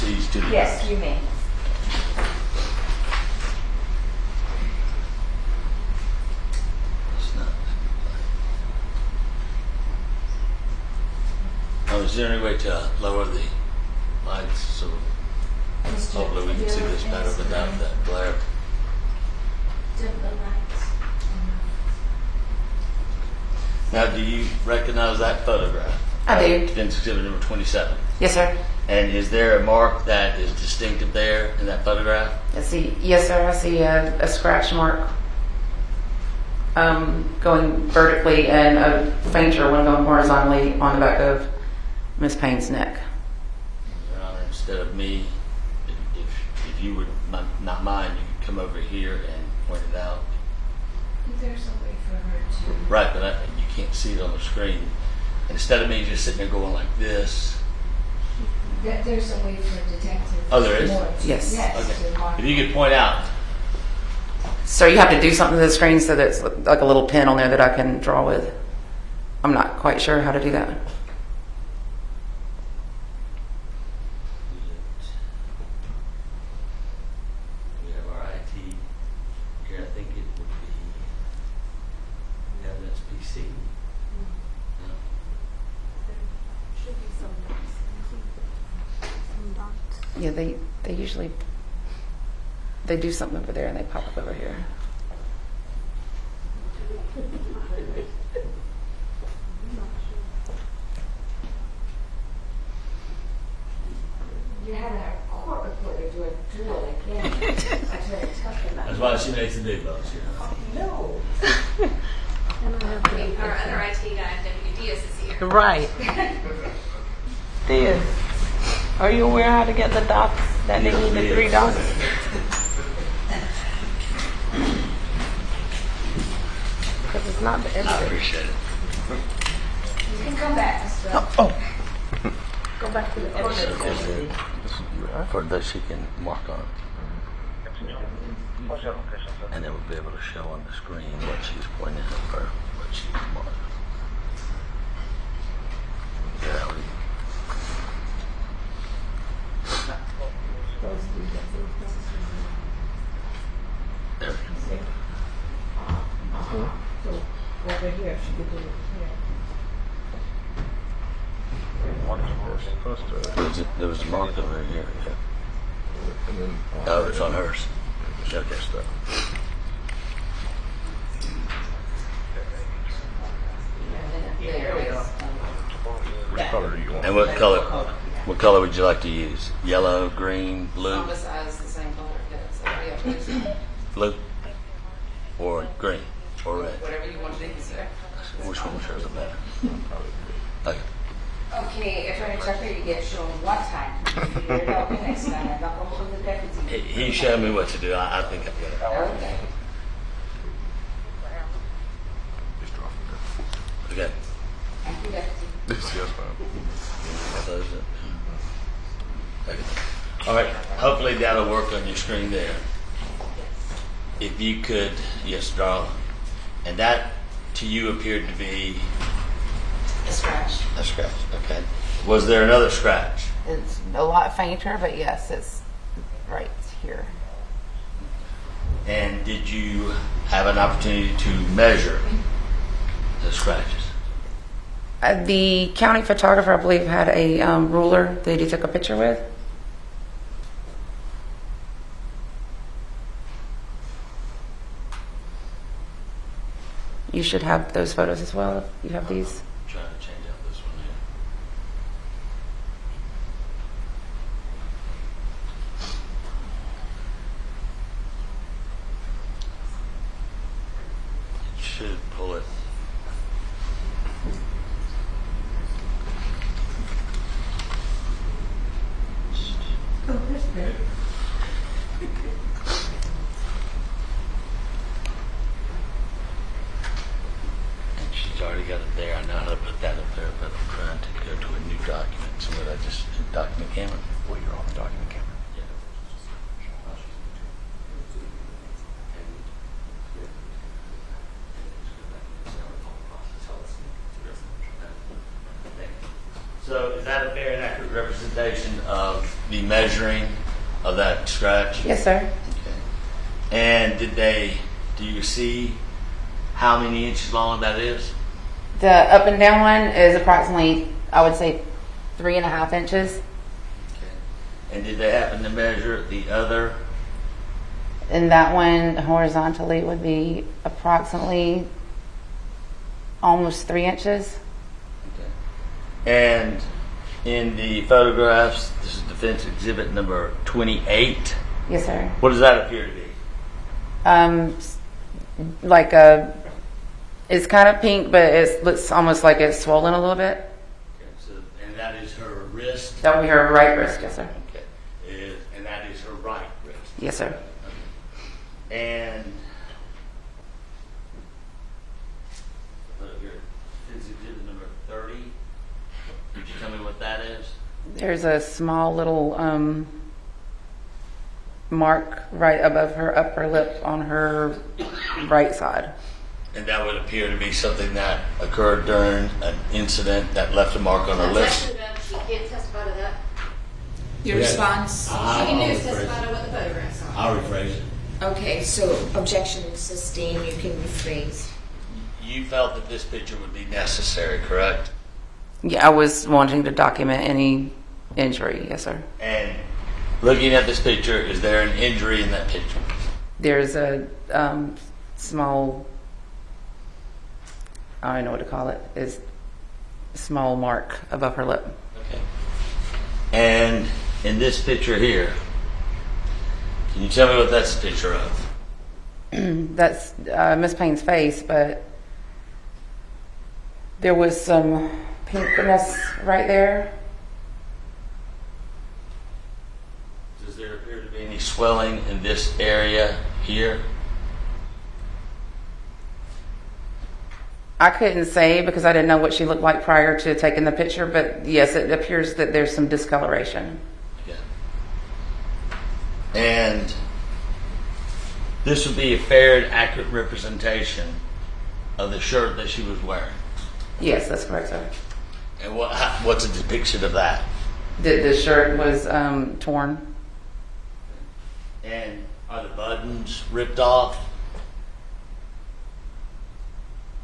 proceeds to the Yes, judge. you may. It's not. Oh, is there any way to lower the lights so hopefully we can see this better without that glare? Now, do you recognize that photograph? I do. Defense exhibit number 27. Yes, sir. And is there a mark that is distinctive there in that photograph? Yes, sir. I see a scratch mark going vertically and a fainter one going horizontally on the back of Miss Payne's neck. Your Honor, instead of me, if you would not mind, you could come over here and point it out. There's a way for her to. Right, but you can't see it on the screen. And instead of me just sitting there going like this. There's a way for a detective. Oh, there is? Yes. Okay. To mark. If you could point out. So you have to do something to the screen so that it's like a little pin on there that I can draw with. I'm not quite sure how to do that. We have our IT here. I think it would be evidence PC. No? Yeah, they usually they do something over there and they pop up over here. You had a court reporter do a drill again. I tried to tell them That's why she makes the big bucks, you know. No. Our other IT guy, W. Diaz, is here. Right. Diaz, are you aware how to get the dots that they need, the 3 dots? Because it's not the I evidence. appreciate it. You can come back, Mr. Go back to the evidence. For that she can mark on. And it will be able to show on the screen what she's pointing at or what she's marked. Yeah, there we go. Over here, she could do it here. There was a mark over here. Yeah. Oh, it's on hers. Okay, stuff. There we go. Which color do you want? And what color would you like to use? Yellow, green, blue? On this side is the same color. Yeah, so yeah, please. Blue? Or green? Or red? Whatever you want to do, sir. Which one was yours better? Okay. Okay, Attorney Tucker, you get shown one time. You're helping next time. I'm not going to put the deputy. He showed me what to do. I think I've got it. Okay. Just drop it Okay. Thank you, deputy. there. Yes, ma'am. Close it. Okay. All right. Hopefully that'll work on your screen there. If you could, yes, draw. And that to you appeared to be A scratch. a scratch. Okay. Was there another scratch? It's a lot fainter, but yes, it's right here. And did you have an opportunity to measure the scratches? The county photographer, I believe, had a ruler that he took a picture with. You should have those photos as well if you have these. I'm trying to change out this one here. It should pull it. And she's already got it there. I know how to put that up there, but I'm trying to go to a new document. So would I just document camera? Well, you're on the document camera. Yeah. So is that a fair and accurate representation documentation of the measuring of that scratch? Yes, sir. Okay. And do you see how many inches long that is? The up and down one is approximately, I would say, 3.5 inches. Okay. And did they happen to measure the other? And that one horizontally would be approximately almost 3 inches. Okay. And in the photographs, this is defense exhibit number 28. Yes, sir. What does that appear to be? Like it's kind of pink, but it looks almost like it's swollen a little bit. Okay, so, and that is her wrist? That would be her right wrist, yes, sir. Okay. And that is her right wrist? Yes, sir. And defense exhibit number 30. Could you tell me what that is? There's a small little mark right above her upper lip on her right side. And that would appear to be something that occurred during an incident that left a mark on her lips. She can't testify to that. Your response? She can just testify to what the photographs are. I'll rephrase it. Okay, so objection sustained, you can rephrase. You felt that this picture would be necessary, correct? Yeah, I was wanting to document any injury, yes, sir. And looking at this picture, is there an injury in that picture? There's a small, I don't know what to call it, is a small mark above her lip. Okay. And in this picture here, can you tell me what that's a picture of? That's Miss Payne's face, but there was some pinkness right there. Does there appear to be any swelling in this area here? I couldn't say because I didn't know what she looked like prior to taking the picture, but yes, it appears that there's some discoloration. Yeah. And this would be a fair and accurate representation of the shirt that she was wearing. Yes, that's correct, sir. And what's a depiction of that? The shirt was torn. And are the buttons ripped off?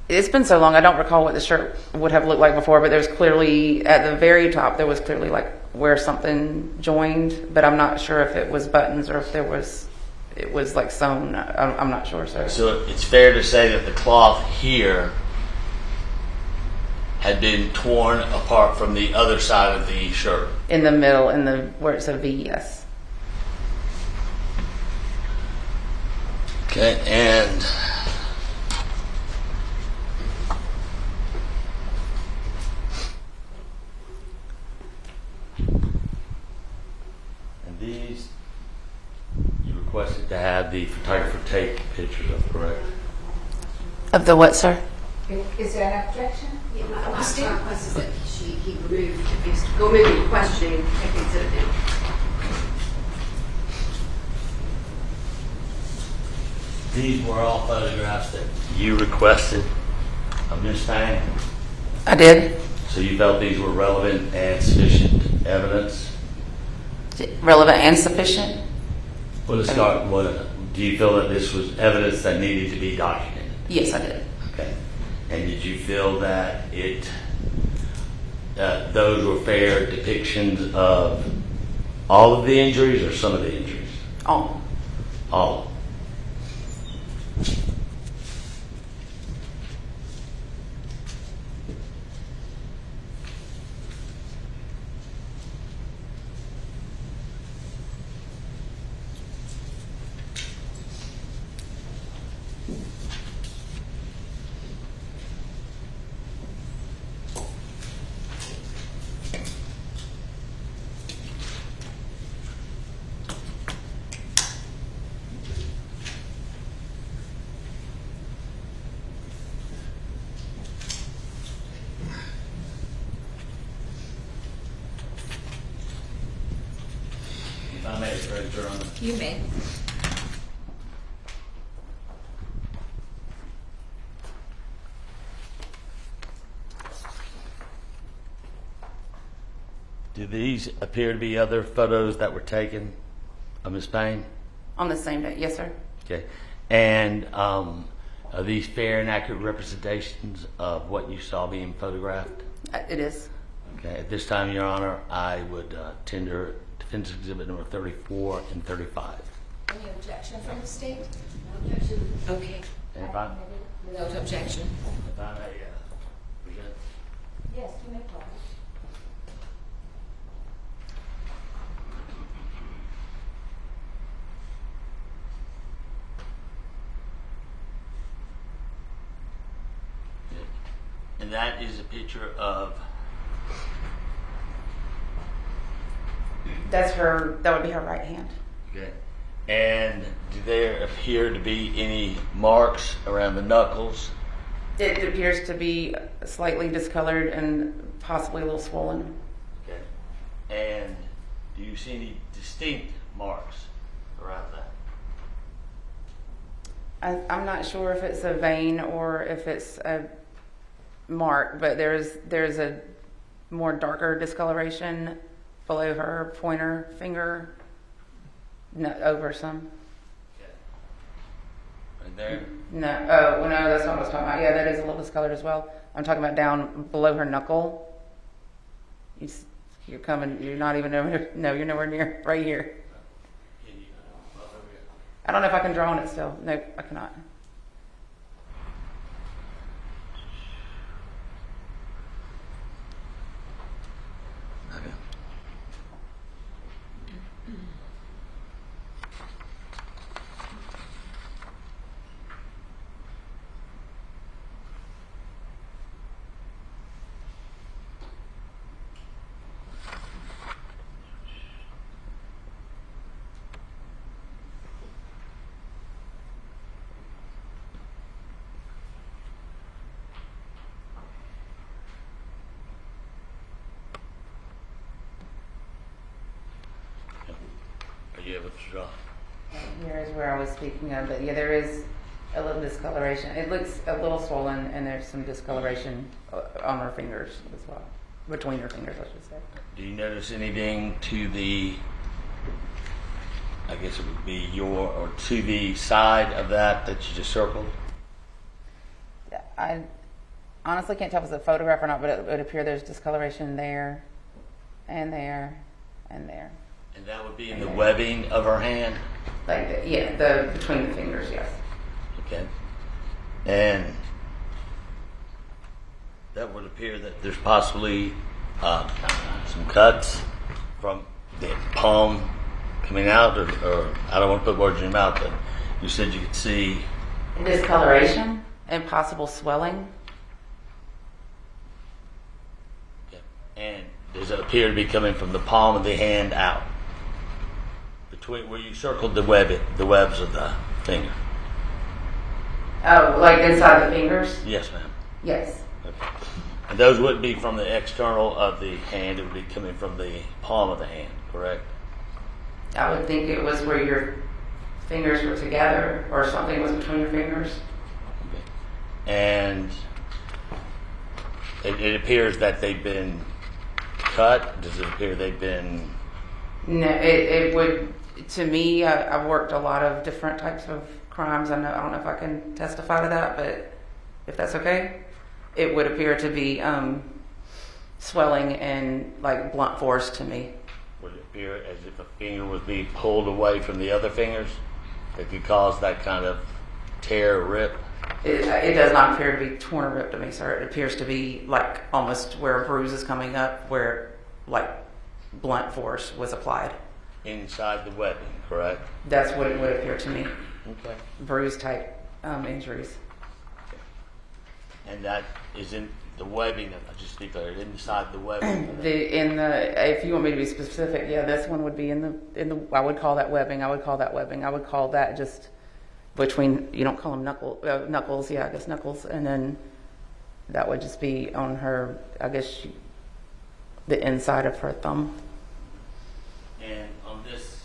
It's been so long, I don't recall what the shirt would have looked like before, but there's clearly, at the very top, there was clearly like where something joined, but I'm not sure if it was buttons or if it was like sewn. I'm not sure, sir. So it's fair to say that the cloth here had been torn apart from the other side of the shirt. In the middle, where it's a V, yes. Okay, and these you requested to have the photographer take pictures of, correct? Of the what, sir? Is there an objection? Yeah, my request is that he remove, if he's go moving questioning, take the exhibit down. These were all photographs that you requested of Miss Payne. I did. So you felt these were relevant and sufficient evidence? Relevant and sufficient? Well, to start, do you feel that this was evidence that needed to be documented? Yes, I did. Okay. And did you feel that those were fair depictions of all of the injuries or some of the injuries? All. All. If I may, Your Honor. You may. Do Do these appear to be other photos that were taken of Ms. Payne? On the same day, yes, sir. Okay. And are these fair and accurate representations of what you saw being photographed? It is. Okay. At this time, Your Honor, I would tender defense exhibit number 34 and 35. Any objection from the state? No objection. Okay. And if I, Without objection. if I may present. Yes, you may call. And that is a picture of, That's her. That would be her right hand. okay. And do there appear to be any marks around the knuckles? It appears to be slightly discolored and possibly a little swollen. Okay. And do you see any distinct marks around that? I'm not sure if it's a vein or if it's a mark, but there's a more darker discoloration below her pointer finger, over some. Okay. Right there? No, oh, well, no, that's not what I was talking about. Yeah, that is a little discolored as well. I'm talking about down below her knuckle. You're coming, you're not even nowhere, no, you're nowhere near, right here. Can you, over here? I don't know if I can draw on it still. No, I cannot. Okay. Are you able to draw? Here is where I was speaking of, but yeah, there is a little discoloration. It looks a little swollen, and there's some discoloration on her fingers as well, between her fingers, I should say. Do you notice anything to the, I guess it would be or to the side of that you just circled? I honestly can't tell if it's a photograph or not, but it would appear there's discoloration there, and there, and there. And that would be in the webbing of her hand? Like, the between the fingers, yes. Okay. And that would appear that there's possibly some cuts from the palm coming out, or I don't want to put words in your mouth, but you said you could see. Discoloration and possible swelling. Okay. And does it appear to be coming from the palm of the hand out? Between where you circled the webs of the finger? Oh, like inside the fingers? Yes, ma'am. Yes. Okay. And those wouldn't be from the external of the hand, it would be coming from the palm of the hand, correct? I would think it was where your fingers were together or something was between your fingers. Okay. And it appears that they've been cut. Does it appear they've been... No, it would, to me, I've worked a lot of different types of crimes. I don't know if I can testify to that, but if that's okay, it would appear to be swelling and like blunt force to me. Would it appear as if a finger would be pulled away from the other fingers that could cause that kind of tear or rip? It does not appear to be torn or ripped to me, sir. It appears to be like almost where a bruise is coming up, where like blunt force was applied. Inside the webbing, correct? That's what it would appear to me. Okay. Bruise type injuries. And that is in the webbing, just to be clear, inside the webbing. If you want me to be specific, yeah, this one would be in the. I would call that webbing. I would call that just between. You don't call them knuckles. Yeah, I guess knuckles, and then that would just be on her. I guess the inside of her thumb. And on this,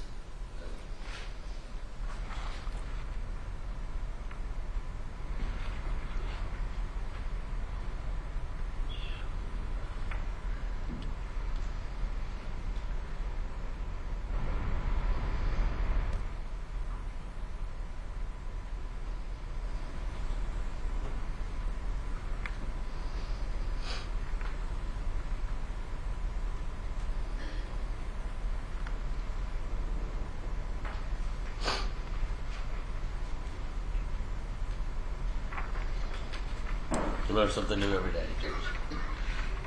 You learn something new every day.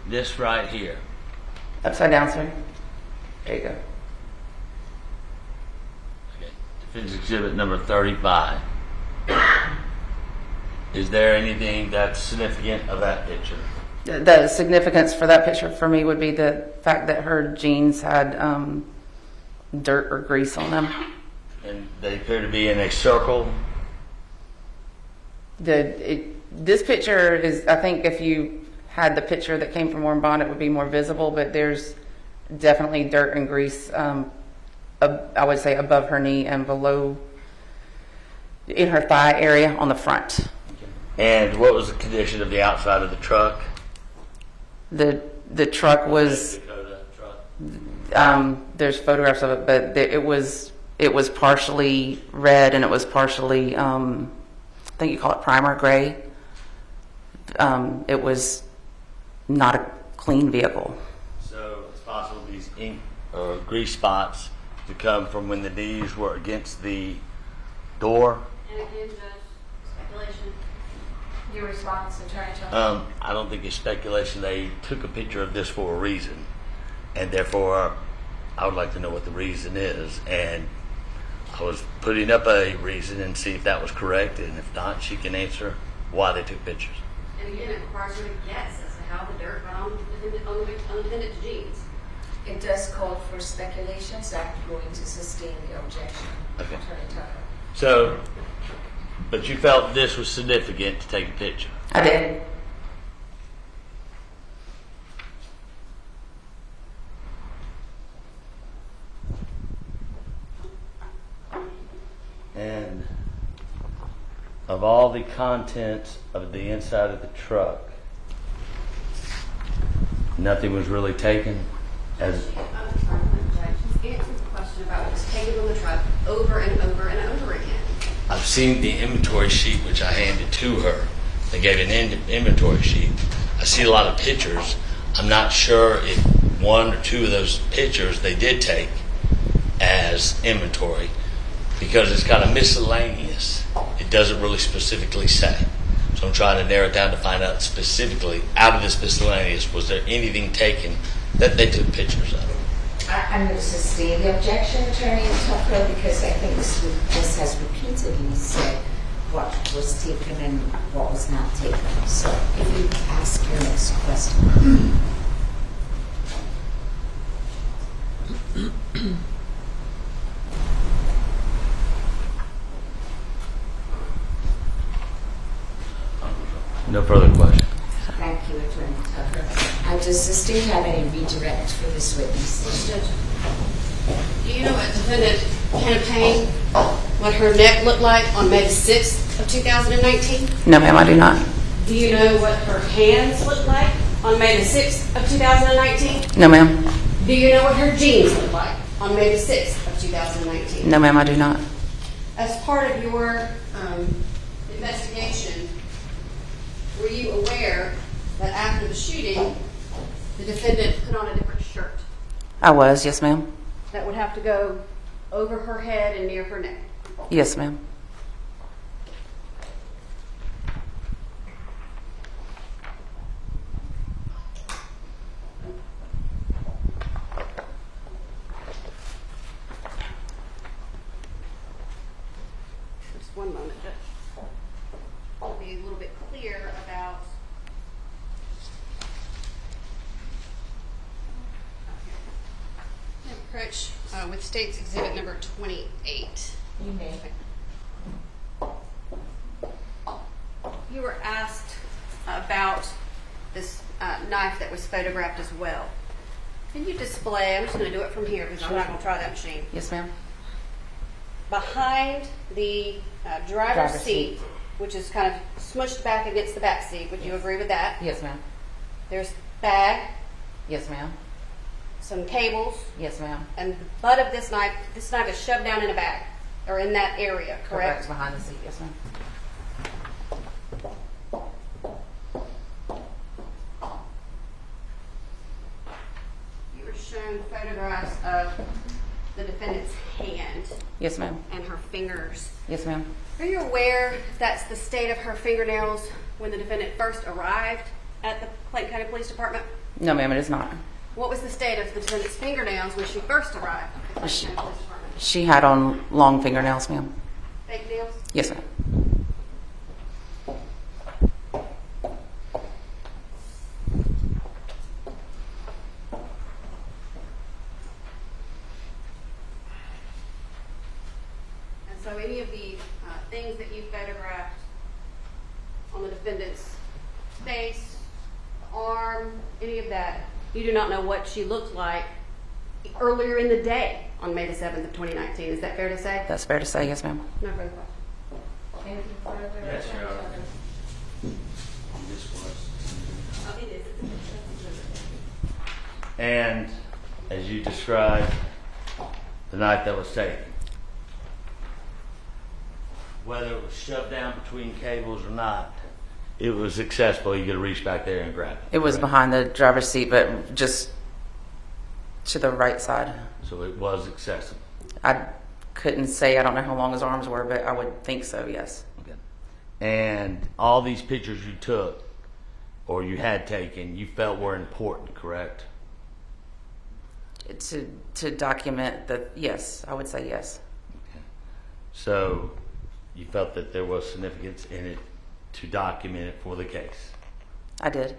This right here. Upside down, sir. There you go. Okay. Defense exhibit number 35. Is there anything that's significant of that picture? The significance for that picture for me would be the fact that her jeans had dirt or grease on them. And they appear to be in a circle. This picture is, I think if you had the picture that came from Warren Bond, it would be more visible, but there's definitely dirt and grease, I would say above her knee and below in her thigh area on the front. And what was the condition of the outside of the truck? The truck was, Dakota truck. there's photographs of it, but it was partially red and it was partially, I think you call it primer gray. It was not a clean vehicle. So it's possible these ink or grease spots to come from when the knees were against the door. And again, Judge, speculation. Your response, Attorney General? I don't think it's speculation. They took a picture of this for a reason, and therefore I would like to know what the reason is. And I was putting up a reason and see if that was correct, and if not, she can answer why they took pictures. And again, it requires her to guess as to how the dirt got on the defendant's jeans. It does call for speculation, so I'm going to sustain the objection. Okay. Attorney Tucker. So, but you felt this was significant to take a picture. I did. And of all the contents of the inside of the truck, nothing was really taken as. I'm sorry, Judge. He's answered the question about what was taken on the truck over and over and over again. I've seen the inventory sheet which I handed to her. They gave an inventory sheet. I see a lot of pictures. I'm not sure if one or two of those pictures they did take as inventory because it's kind of miscellaneous. It doesn't really specifically say. So I'm trying to narrow it down to find out specifically out of this miscellaneous, was there anything taken that they took pictures of? I'm going to sustain the objection, Attorney Tucker, because I think this has repeatedly said what was taken and what was not taken. So if you ask your next question. No further questions. Thank you, Attorney Tucker. Does the state have any redirect for this witness? Judge, do you know what defendant Hannah Payne, what her neck looked like on May the 6th of 2019? No, ma'am, I do not. Do you know what her hands looked like on May the 6th of 2019? No, ma'am. Do you know what her jeans looked like on May the 6th of 2019? No, ma'am, I do not. As part of your investigation, were you aware that after the shooting, the defendant put on a different shirt I was, yes, ma'am. that would have to go over her head and near her neck? Yes, ma'am. Just one moment, Judge. I'll be a little bit clear about. Approach with State's Exhibit number 28. You may. You were asked about this knife that was photographed as well. Can you display? I'm just going to do it from here because I'm not going to try that machine. Yes, ma'am. Behind the driver's seat, which is kind of smushed back against the back seat. Would you agree with that? Yes, ma'am. There's bag, Yes, ma'am. some cables, Yes, ma'am. and the butt of this knife is shoved down in a bag or in that area, correct? Behind the seat, yes, ma'am. You were shown photographs of the defendant's hand Yes, ma'am. and her fingers. Yes, ma'am. Are you aware if that's the state of her fingernails when the defendant first arrived at the Clayton County Police Department? No, ma'am, it is not. What was the state of the defendant's fingernails when she first arrived at the Clayton County Police Department? She had on long fingernails, ma'am. Fake nails? Yes, ma'am. And so any of the things that you photographed on the defendant's face, arm, any of that, you do not know what she looked like earlier in the day on May the 7th of 2019. Is that fair to say? That's fair to say, yes, ma'am. No further questions. Anything further? Yes, Your Honor. This was. Oh, it is. And as you described, the knife that was taken, whether it was shoved down between cables or not, it was accessible. You could reach back there and grab it. It was correct? behind the driver's seat, but just to the right side. So it was accessible. I couldn't say, I don't know how long his arms were, but I would think so, yes. Okay. And all these pictures you took or you had taken, you felt were important, correct? To document the, yes, I would say yes. So you felt that there was significance in it to document it for the case. I did.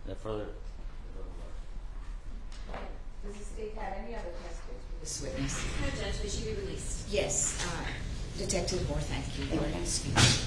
Now further. Does the state have any other questions? This witness. No, Judge, may she be released? Yes, Detective Moore, thank you. You are excused.